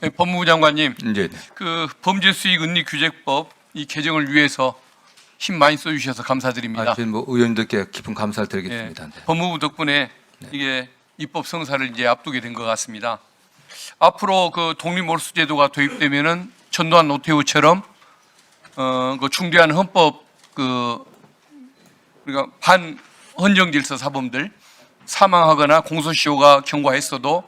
네, 법무부 장관님, 네. 그 범죄수익은닉규제법 이 개정을 위해서 힘 많이 써주셔서 감사드립니다. 저는 뭐 의원들께 깊은 감사를 드리겠습니다. 네. 법무부 덕분에 이게 입법 성사를 이제 앞두게 된 것 같습니다. 앞으로 그 독립몰수제도가 도입되면은 전두환 노태우처럼 그 중대한 헌법 우리가 반헌정질서 사범들 사망하거나 공소시효가 경과했어도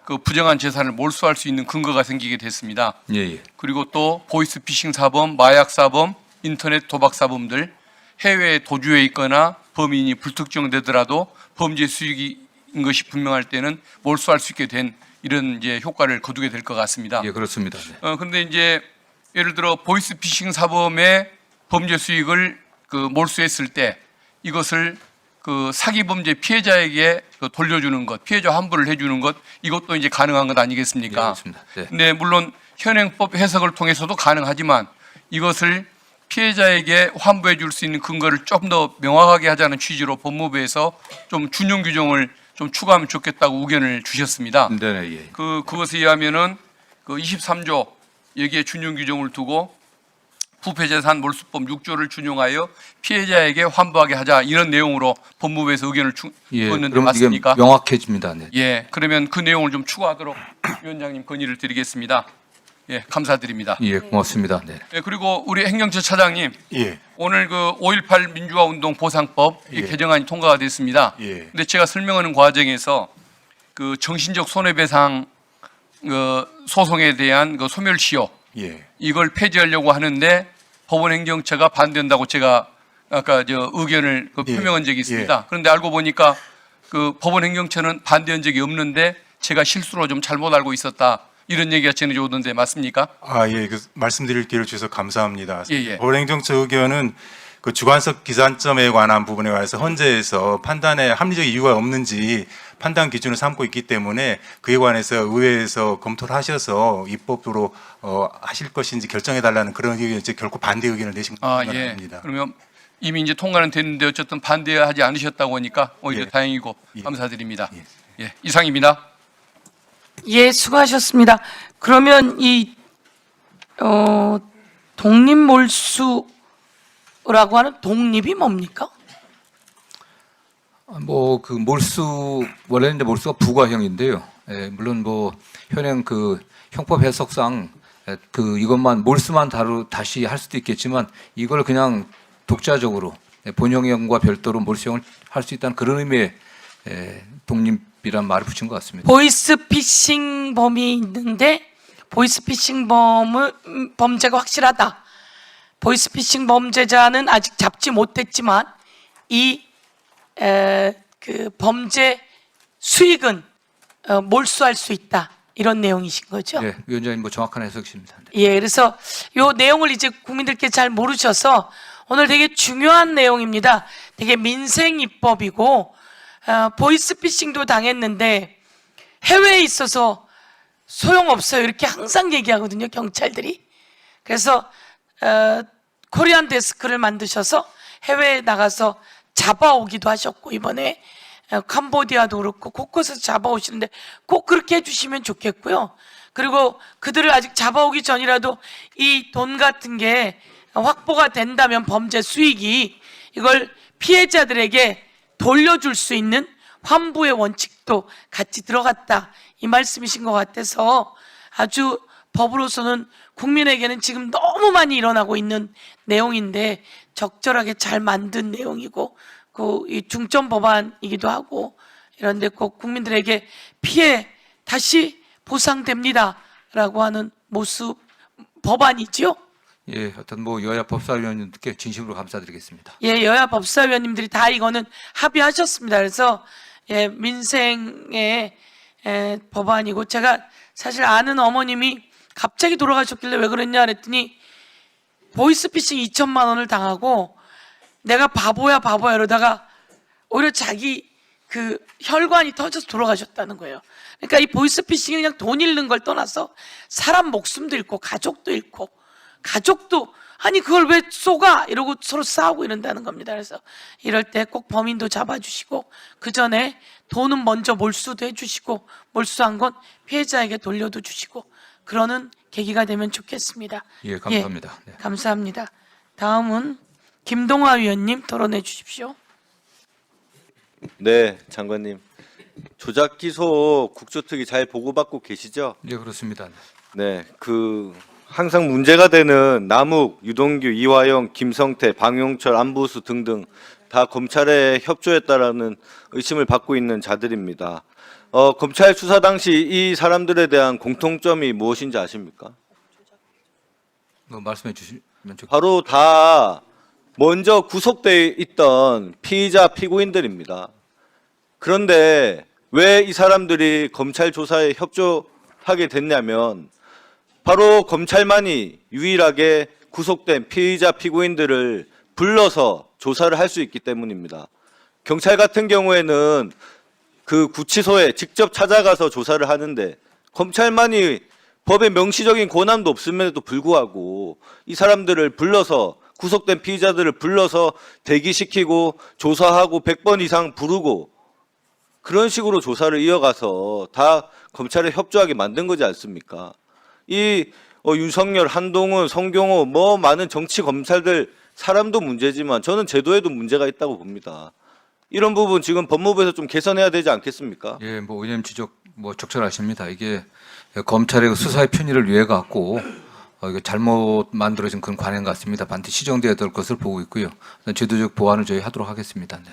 그 부정한 재산을 몰수할 수 있는 근거가 생기게 됐습니다. 예. 그리고 또 보이스피싱 사범, 마약 사범, 인터넷 도박 사범들 해외에 도주해 있거나 범인이 불특정되더라도 범죄 수익인 것이 분명할 때는 몰수할 수 있게 된 이런 이제 효과를 거두게 될 것 같습니다. 예, 그렇습니다. 네. 그런데 이제 예를 들어 보이스피싱 사범의 범죄 수익을 그 몰수했을 때 이것을 그 사기 범죄 피해자에게 돌려주는 것, 피해자 환불을 해주는 것 이것도 이제 가능한 것 아니겠습니까? 예, 그렇습니다. 네. 근데 물론 현행법 해석을 통해서도 가능하지만 이것을 피해자에게 환부해 줄 수 있는 근거를 좀 더 명확하게 하자는 취지로 법무부에서 좀 준용 규정을 좀 추가하면 좋겠다고 의견을 주셨습니다. 네, 예. 그것에 의하면은 그 23조 여기에 준용 규정을 두고 부패재산 몰수법 6조를 준용하여 피해자에게 환부하게 하자 이런 내용으로 법무부에서 의견을 예, 줬는데 그럼 맞습니까? 이게 명확해집니다. 네. 예, 그러면 그 내용을 좀 추가하도록 위원장님 건의를 드리겠습니다. 예, 감사드립니다. 예, 고맙습니다. 네. 예, 그리고 우리 행정처 차장님, 예. 오늘 그 5.18 민주화운동 보상법 이 예. 개정안이 통과가 됐습니다. 예. 근데 제가 설명하는 과정에서 그 정신적 손해배상 소송에 대한 그 소멸시효 예. 이걸 폐지하려고 하는데 법원행정처가 반대한다고 제가 아까 의견을 예. 표명한 적이 있습니다. 그런데 알고 보니까 그 법원행정처는 반대한 적이 없는데 제가 실수로 좀 잘못 알고 있었다 이런 얘기가 전해져 오던데 맞습니까? 예. 그 말씀드릴 기회를 주셔서 감사합니다. 예. 법원행정처 의견은 그 주관석 기산점에 관한 부분에 관해서 헌재에서 판단에 합리적 이유가 없는지 판단 기준을 삼고 있기 때문에 그에 관해서 의회에서 검토를 하셔서 입법으로 하실 것인지 결정해 달라는 그런 의견, 이제 결코 반대 의견을 내신 건 예. 아닙니다. 그러면 이미 이제 통과는 됐는데 어쨌든 반대하지 않으셨다고 하니까 오히려 예. 다행이고 예. 감사드립니다. 예. 예, 이상입니다. 예, 수고하셨습니다. 그러면 이 독립몰수라고 하는 독립이 뭡니까? 뭐 그 몰수 원래는 이제 몰수가 부과형인데요. 예, 물론 뭐 현행 그 형법 해석상 이것만 몰수만 다시 할 수도 있겠지만 이걸 그냥 독자적으로 본형형과 별도로 몰수형을 할 수 있다는 그런 의미의 독립이란 말을 붙인 것 같습니다. 보이스피싱 범이 있는데 보이스피싱 범죄가 확실하다. 보이스피싱 범죄자는 아직 잡지 못했지만 그 범죄 수익은 몰수할 수 있다. 이런 내용이신 거죠? 네, 위원장님 뭐 정확한 해석이십니다. 네. 예, 그래서 요 내용을 이제 국민들께 잘 모르셔서 오늘 되게 중요한 내용입니다. 되게 민생 입법이고 보이스피싱도 당했는데 해외에 있어서 소용없어요. 이렇게 항상 얘기하거든요, 경찰들이. 그래서 코리안 데스크를 만드셔서 해외에 나가서 잡아오기도 하셨고 이번에 캄보디아도 그렇고 곳곳에서 잡아오시는데 꼭 그렇게 해주시면 좋겠고요. 그리고 그들을 아직 잡아오기 전이라도 이 돈 같은 게 확보가 된다면 범죄 수익이 이걸 피해자들에게 돌려줄 수 있는 환부의 원칙도 같이 들어갔다 이 말씀이신 것 같아서 아주 법으로서는 국민에게는 지금 너무 많이 일어나고 있는 내용인데 적절하게 잘 만든 내용이고 이 중점 법안이기도 하고 이런데 꼭 국민들에게 피해 다시 보상됩니다라고 하는 모습 법안이죠. 예, 하여튼 뭐 여야 법사위원님들께 진심으로 감사드리겠습니다. 예, 여야 법사위원님들이 다 이거는 합의하셨습니다. 그래서 예, 민생의 법안이고 제가 사실 아는 어머님이 갑자기 돌아가셨길래 왜 그랬냐 그랬더니 보이스피싱 2천만 원을 당하고 내가 바보야 이러다가 오히려 자기 그 혈관이 터져서 돌아가셨다는 거예요. 그러니까 이 보이스피싱이 그냥 돈 잃는 걸 떠나서 사람 목숨도 잃고 가족도 잃고 가족도 아니 그걸 왜 쏘가 이러고 서로 싸우고 이런다는 겁니다. 그래서 이럴 때 꼭 범인도 잡아주시고 그 전에 돈은 먼저 몰수도 해주시고 몰수한 건 피해자에게 돌려도 주시고 그러는 계기가 되면 좋겠습니다. 예, 감사합니다. 네. 감사합니다. 다음은 김동화 위원님 토론해 주십시오. 네, 장관님. 조작 기소 국조특위 잘 보고받고 계시죠? 예, 그렇습니다. 네, 항상 문제가 되는 남욱, 유동규, 이화영, 김성태, 방용철, 안부수 등등 다 검찰에 협조했다라는 의심을 받고 있는 자들입니다. 검찰 수사 당시 이 사람들에 대한 공통점이 무엇인지 아십니까? 말씀해 주시면 좋겠습니다. 바로 다 먼저 구속돼 있던 피의자 피고인들입니다. 그런데 왜 이 사람들이 검찰 조사에 협조하게 됐냐면 바로 검찰만이 유일하게 구속된 피의자 피고인들을 불러서 조사를 할 수 있기 때문입니다. 경찰 같은 경우에는 그 구치소에 직접 찾아가서 조사를 하는데 검찰만이 법의 명시적인 권한도 없음에도 불구하고 이 사람들을 불러서 구속된 피의자들을 불러서 대기시키고 조사하고 100번 이상 부르고 그런 식으로 조사를 이어가서 다 검찰에 협조하게 만든 거지 않습니까? 윤석열, 한동훈, 성경호 많은 정치 검찰들 사람도 문제지만 저는 제도에도 문제가 있다고 봅니다. 이런 부분 지금 법무부에서 좀 개선해야 되지 않겠습니까? 예, 의원님 지적 적절하십니다. 이게 검찰의 수사의 편의를 위해 갖고 이거 잘못 만들어진 그런 관행 같습니다. 반드시 시정돼야 될 것을 보고 있고요. 제도적 보완을 저희 하도록 하겠습니다. 네.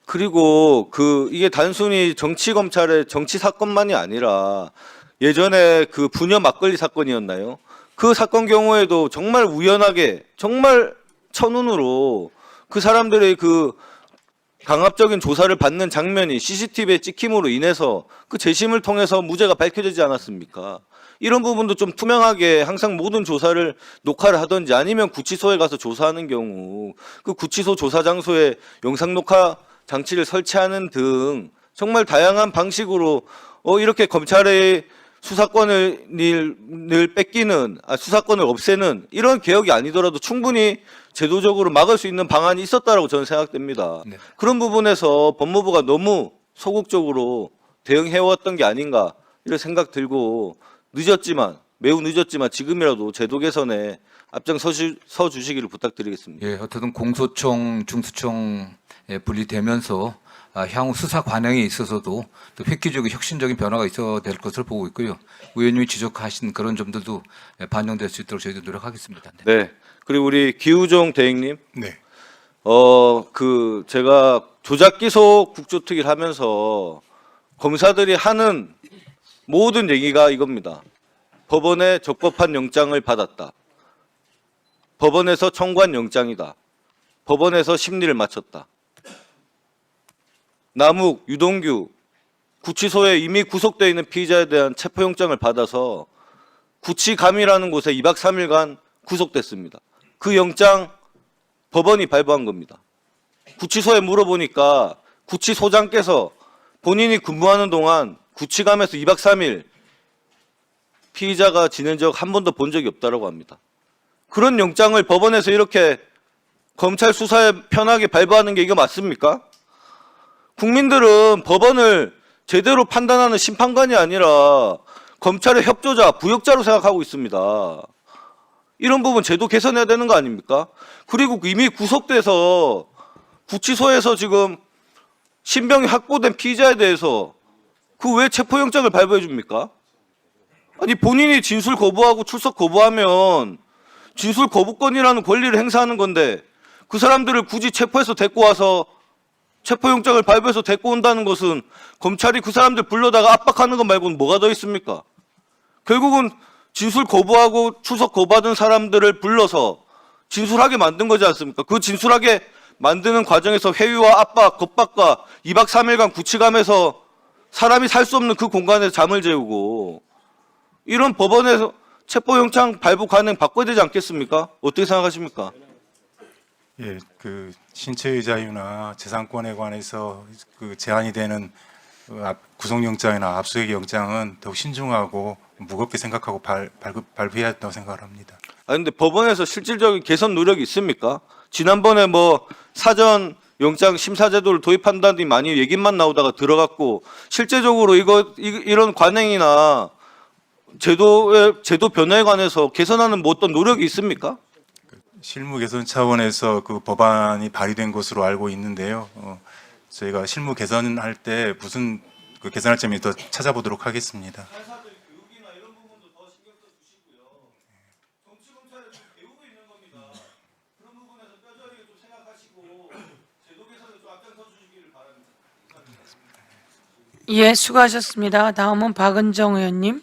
그리고 이게 단순히 정치 검찰의 정치 사건만이 아니라 예전에 그 부녀 막걸리 사건이었나요? 그 사건 경우에도 정말 우연하게 정말 천운으로 그 사람들의 그 강압적인 조사를 받는 장면이 CCTV에 찍힘으로 인해서 그 재심을 통해서 무죄가 밝혀지지 않았습니까? 이런 부분도 좀 투명하게 항상 모든 조사를 녹화를 하든지 아니면 구치소에 가서 조사하는 경우 그 구치소 조사 장소에 영상 녹화 장치를 설치하는 등 정말 다양한 방식으로 이렇게 검찰의 수사권을 뺏기는 수사권을 없애는 이런 개혁이 아니더라도 충분히 제도적으로 막을 수 있는 방안이 있었다라고 저는 생각됩니다. 네. 그런 부분에서 법무부가 너무 소극적으로 대응해왔던 게 아닌가 이런 생각 들고 매우 늦었지만 지금이라도 제도 개선에 앞장서 주시기를 부탁드리겠습니다. 예, 어쨌든 공소청, 중수청에 분리되면서 향후 수사 관행에 있어서도 또 획기적인 혁신적인 변화가 있어야 될 것을 보고 있고요. 의원님이 지적하신 그런 점들도 반영될 수 있도록 저희도 노력하겠습니다. 네. 네. 그리고 우리 기우종 대행님, 네. 제가 조작 기소 국조특위를 하면서 검사들이 하는 모든 얘기가 이겁니다. 법원에 적법한 영장을 받았다. 법원에서 청구한 영장이다. 법원에서 심리를 마쳤다. 남욱, 유동규, 구치소에 이미 구속되어 있는 피의자에 대한 체포영장을 받아서 구치감이라는 곳에 2박 3일간 구속됐습니다. 그 영장 법원이 발부한 겁니다. 구치소에 물어보니까 구치소장께서 본인이 근무하는 동안 구치감에서 2박 3일 피의자가 지낸 적 한 번도 본 적이 없다고 합니다. 그런 영장을 법원에서 이렇게 검찰 수사에 편하게 발부하는 게 이거 맞습니까? 국민들은 법원을 제대로 판단하는 심판관이 아니라 검찰의 협조자, 부역자로 생각하고 있습니다. 이런 부분 제도 개선해야 되는 거 아닙니까? 그리고 이미 구속돼서 구치소에서 지금 신병이 확보된 피의자에 대해서 그 왜 체포영장을 발부해 줍니까? 아니 본인이 진술 거부하고 출석 거부하면 진술 거부권이라는 권리를 행사하는 건데 그 사람들을 굳이 체포해서 데리고 와서 체포영장을 발부해서 데리고 온다는 것은 검찰이 그 사람들 불러다가 압박하는 것 말고는 뭐가 더 있습니까? 결국은 진술 거부하고 출석 거부하던 사람들을 불러서 진술하게 만든 거지 않습니까? 그 진술하게 만드는 과정에서 회유와 압박, 겁박과 2박 3일간 구치감에서 사람이 살 수 없는 그 공간에서 잠을 재우고 이런 법원에서 체포영장 발부 관행 바꿔야 되지 않겠습니까? 어떻게 생각하십니까? 예, 그 신체의 자유나 재산권에 관해서 그 제한이 되는 구속영장이나 압수수색 영장은 더욱 신중하고 무겁게 생각하고 발부해야 한다고 생각을 합니다. 근데 법원에서 실질적인 개선 노력이 있습니까? 지난번에 사전 영장 심사 제도를 도입한다니 많이 얘기만 나오다가 들어갔고 실제적으로 이런 관행이나 제도 변화에 관해서 개선하는 뭐 어떤 노력이 있습니까? 실무 개선 차원에서 그 법안이 발의된 것으로 알고 있는데요. 저희가 실무 개선할 때 무슨 그 개선할 점이 더 찾아보도록 하겠습니다. 판사들 교육이나 이런 부분도 더 신경 써 주시고요. 정치 검찰을 좀 배우고 있는 겁니다. 그런 부분에서 뼈저리게 좀 생각하시고 제도 개선에 좀 앞장서 주시기를 바랍니다. 예, 수고하셨습니다. 다음은 박은정 의원님.